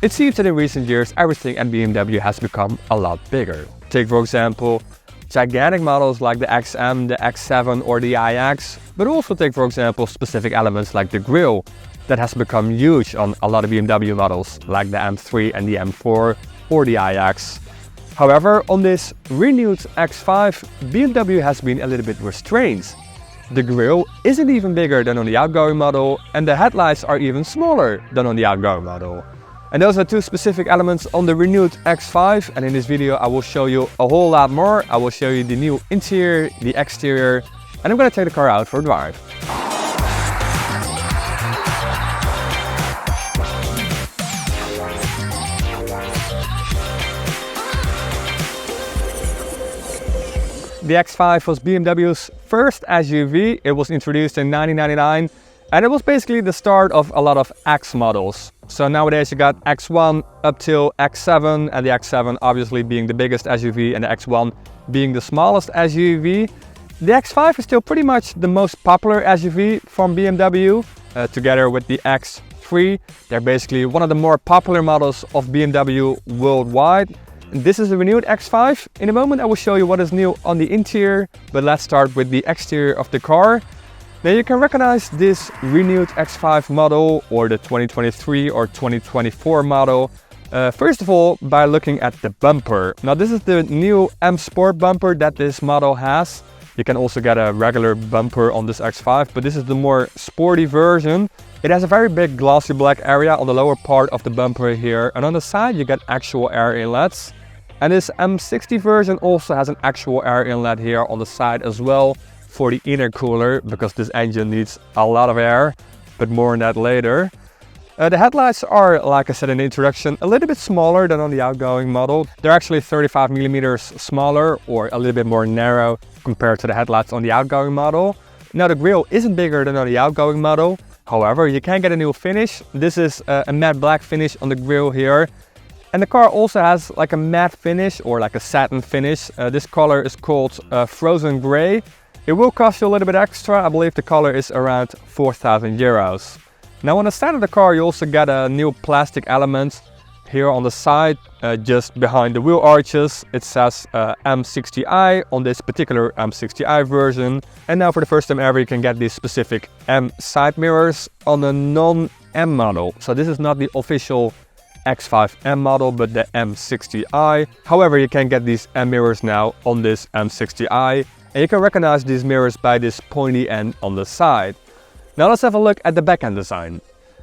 It seems that in recent years everything at BMW has become a lot bigger. Take for example gigantic models like the XM, the X7 or the iX, but also take for example specific elements like the grille that has become huge on a lot of BMW models like the M3 and the M4 or the iX. However, on this renewed X5, BMW has been a little bit restrained. The grille isn't even bigger than on the outgoing model and the headlights are even smaller than on the outgoing model. And those are two specific elements on the renewed X5, and in this video I will show you a whole lot more. I will show you the new interior, the exterior, and I'm going to take the car out for a drive. The X5 was BMW's first SUV. It was introduced in 1999 and it was basically the start of a lot of X models. So nowadays you got X1 up till X7, and the X7 obviously being the biggest SUV and the X1 being the smallest SUV. The X5 is still pretty much the most popular SUV from BMW, together with the X3. They're basically one of the more popular models of BMW worldwide. This is the renewed X5. In a moment I will show you what is new on the interior, but let's start with the exterior of the car. Now you can recognize this renewed X5 model or the 2023 or 2024 model first of all by looking at the bumper. Now this is the new M Sport bumper that this model has. You can also get a regular bumper on this X5, but this is the more sporty version. It has a very big glossy black area on the lower part of the bumper here, and on the side you get actual air inlets. And this M60 version also has an actual air inlet here on the side as well for the intercooler, because this engine needs a lot of air, but more on that later. The headlights are, like I said in the introduction, a little bit smaller than on the outgoing model. They're actually 35mm smaller or a little bit more narrow compared to the headlights on the outgoing model. Now the grille isn't bigger than on the outgoing model. However, you can get a new finish. This is a matte black finish on the grille here. And the car also has like a matte finish or like a satin finish. This color is called Frozen Grey. It will cost you a little bit extra. I believe the color is around 4,000 euros. Now on the side of the car you also get a new plastic element here on the side, just behind the wheel arches. It says M60i on this particular M60i version. And now for the first time ever you can get these specific M side mirrors on a non-M model. So this is not the official X5M model, but the M60i. However, you can get these M mirrors now on this M60i. And you can recognize these mirrors by this pointy end on the side. Now let's have a look at the back-end design.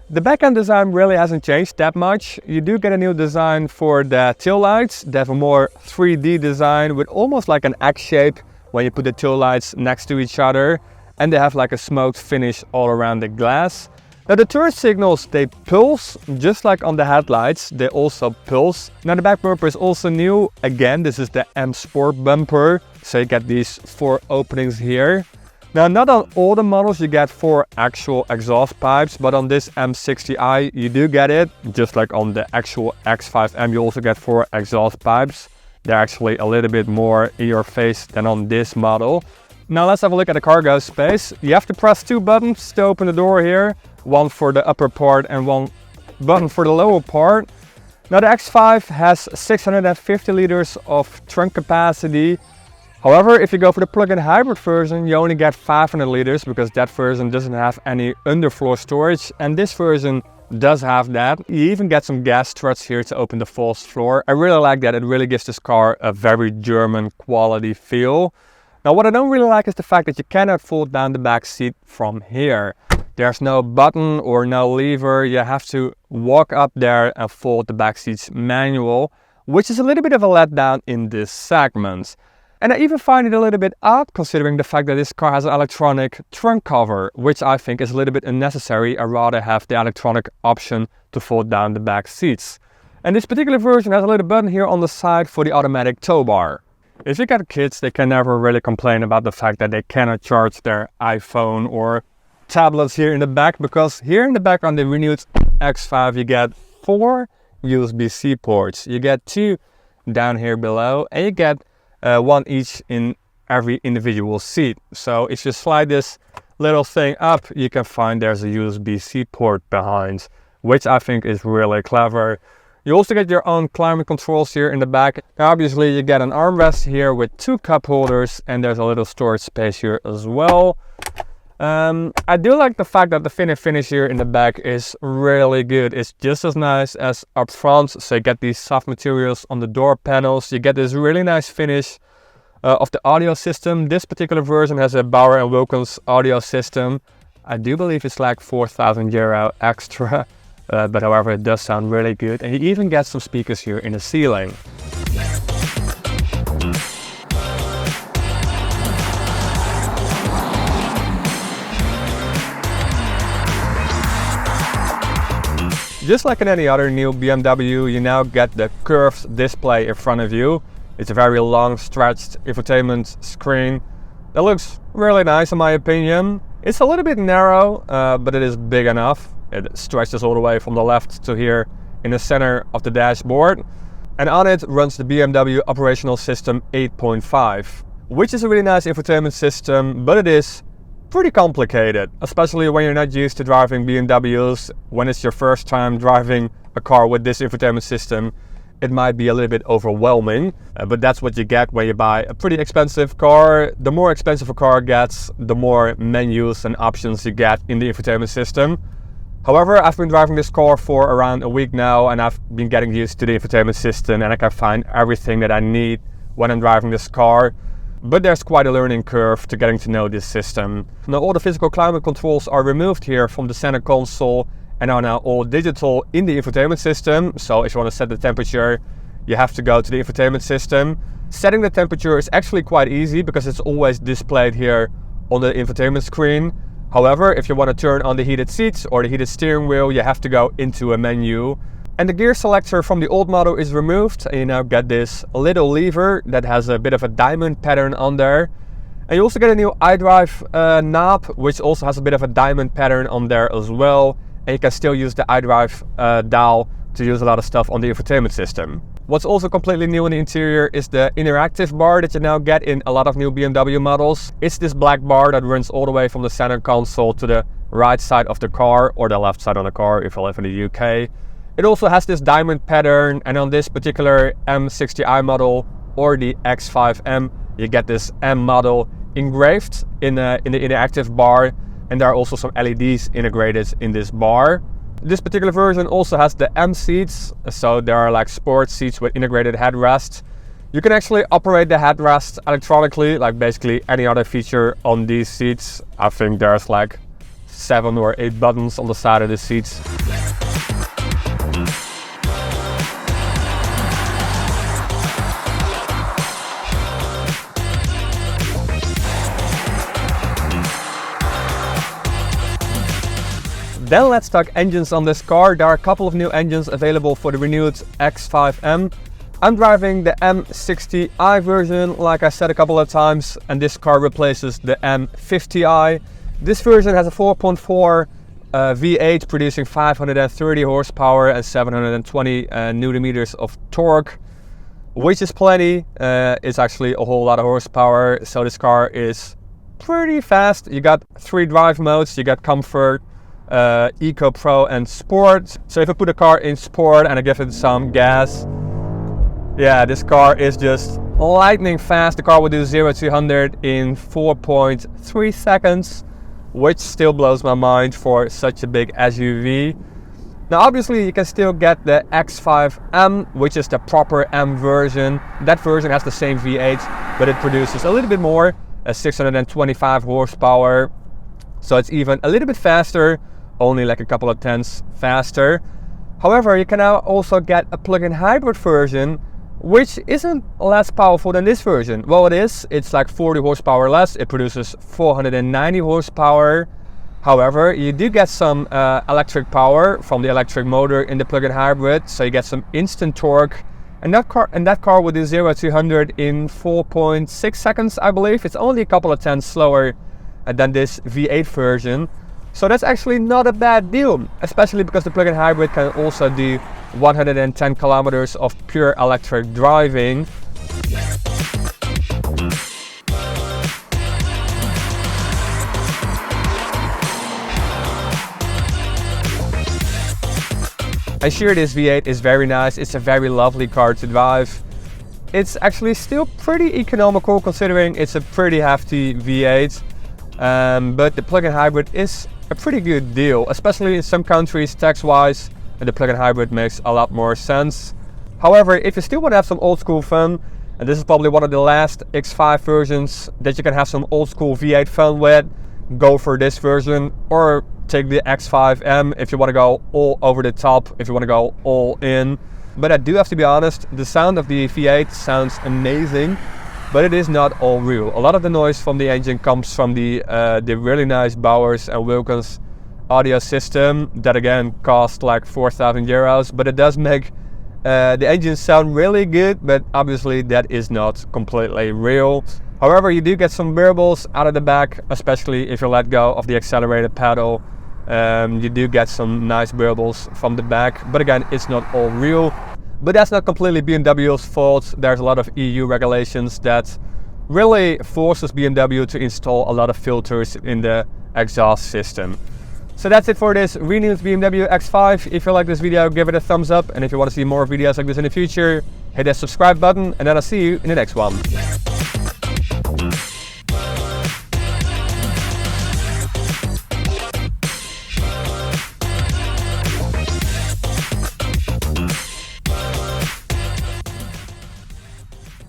The back-end design really hasn't changed that much. You do get a new design for the tail lights. They have a more 3D design with almost like an X shape when you put the tail lights next to each other. And they have like a smoked finish all around the glass. Now the turn signals, they pulse, just like on the headlights, they also pulse. Now the back bumper is also new. Again, this is the M Sport bumper, so you get these 4 openings here. Now not on all the models you get 4 actual exhaust pipes, but on this M60i you do get it. Just like on the actual X5M you also get 4 exhaust pipes. They're actually a little bit more in your face than on this model. Now let's have a look at the cargo space. You have to press 2 buttons to open the door here. One for the upper part and one button for the lower part. Now the X5 has 650 liters of trunk capacity. However, if you go for the plug-in hybrid version, you only get 500 liters because that version doesn't have any underfloor storage, and this version does have that. You even get some gas struts here to open the false floor. I really like that. It really gives this car a very German quality feel. Now what I don't really like is the fact that you cannot fold down the back seat from here. There's no button or no lever. You have to walk up there and fold the back seats manual, which is a little bit of a letdown in this segment. And I even find it a little bit odd considering the fact that this car has an electronic trunk cover, which I think is a little bit unnecessary. I'd rather have the electronic option to fold down the back seats. And this particular version has a little button here on the side for the automatic tow bar. If you got kids, they can never really complain about the fact that they cannot charge their iPhone or tablets here in the back, because here in the back on the renewed X5 you get 4 USB-C ports. You get 2 down here below, and you get 1 each in every individual seat. So if you slide this little thing up, you can find there's a USB-C port behind, which I think is really clever. You also get your own climate controls here in the back. Now obviously you get an armrest here with 2 cup holders, and there's a little storage space here as well. I do like the fact that the finish here in the back is really good. It's just as nice as up front. So you get these soft materials on the door panels. You get this really nice finish of the audio system. This particular version has a Bauer & Wilkins audio system. I do believe it's like 4,000 euro extra, but however it does sound really good. And you even get some speakers here in the ceiling. Just like in any other new BMW, you now get the curved display in front of you. It's a very long stretched infotainment screen that looks really nice in my opinion. It's a little bit narrow, but it is big enough. It stretches all the way from the left to here in the center of the dashboard. And on it runs the BMW Operational System 8.5, which is a really nice infotainment system, but it is pretty complicated, especially when you're not used to driving BMWs. When it's your first time driving a car with this infotainment system, it might be a little bit overwhelming, but that's what you get when you buy a pretty expensive car. The more expensive a car gets, the more menus and options you get in the infotainment system. However, I've been driving this car for around a week now, and I've been getting used to the infotainment system, and I can find everything that I need when I'm driving this car. But there's quite a learning curve to getting to know this system. Now all the physical climate controls are removed here from the center console and are now all digital in the infotainment system. So if you want to set the temperature, you have to go to the infotainment system. Setting the temperature is actually quite easy because it's always displayed here on the infotainment screen. However, if you want to turn on the heated seats or the heated steering wheel, you have to go into a menu. And the gear selector from the old model is removed, and you now get this little lever that has a bit of a diamond pattern on there. And you also get a new iDrive knob, which also has a bit of a diamond pattern on there as well. And you can still use the iDrive dial to use a lot of stuff on the infotainment system. What's also completely new in the interior is the interactive bar that you now get in a lot of new BMW models. It's this black bar that runs all the way from the center console to the right side of the car, or the left side of the car if you live in the UK. It also has this diamond pattern, and on this particular M60i model or the X5M, you get this M model engraved in the interactive bar, and there are also some LEDs integrated in this bar. This particular version also has the M seats, so there are like sport seats with integrated headrests. You can actually operate the headrest electronically, like basically any other feature on these seats. I think there's like 7 or 8 buttons on the side of the seats. Then let's talk engines on this car. There are a couple of new engines available for the renewed X5M. I'm driving the M60i version, like I said a couple of times, and this car replaces the M50i. This version has a 4.4 V8 producing 530 horsepower and 720 newton meters of torque, which is plenty. It's actually a whole lot of horsepower, so this car is pretty fast. You got 3 drive modes. You got Comfort, Eco, Pro and Sport. So if I put the car in Sport and I give it some gas, yeah, this car is just lightning fast. The car will do 0 to 100 in 4.3 seconds, which still blows my mind for such a big SUV. Now obviously you can still get the X5M, which is the proper M version. That version has the same V8, but it produces a little bit more, 625 horsepower. So it's even a little bit faster, only like a couple of tenths faster. However, you can now also get a plug-in hybrid version, which isn't less powerful than this version. Well, it is. It's like 40 horsepower less. It produces 490 horsepower. However, you do get some electric power from the electric motor in the plug-in hybrid, so you get some instant torque. And that car will do 0 to 100 in 4.6 seconds, I believe. It's only a couple of tenths slower than this V8 version. So that's actually not a bad deal, especially because the plug-in hybrid can also do 110 kilometers of pure electric driving. And sure, this V8 is very nice. It's a very lovely car to drive. It's actually still pretty economical considering it's a pretty hefty V8. But the plug-in hybrid is a pretty good deal, especially in some countries tax-wise. The plug-in hybrid makes a lot more sense. However, if you still want to have some old school fun, and this is probably one of the last X5 versions that you can have some old school V8 fun with, go for this version, or take the X5M if you want to go all over the top, if you want to go all in. But I do have to be honest, the sound of the V8 sounds amazing, but it is not all real. A lot of the noise from the engine comes from the really nice Bowers and Wilkins audio system that again cost like 4,000 euros, but it does make the engine sound really good, but obviously that is not completely real. However, you do get some variables out of the back, especially if you let go of the accelerator pedal. You do get some nice variables from the back, but again, it's not all real. But that's not completely BMW's fault. There's a lot of EU regulations that really forces BMW to install a lot of filters in the exhaust system. So that's it for this renewed BMW X5. If you like this video, give it a thumbs up. And if you want to see more videos like this in the future, hit that subscribe button, and then I'll see you in the next one.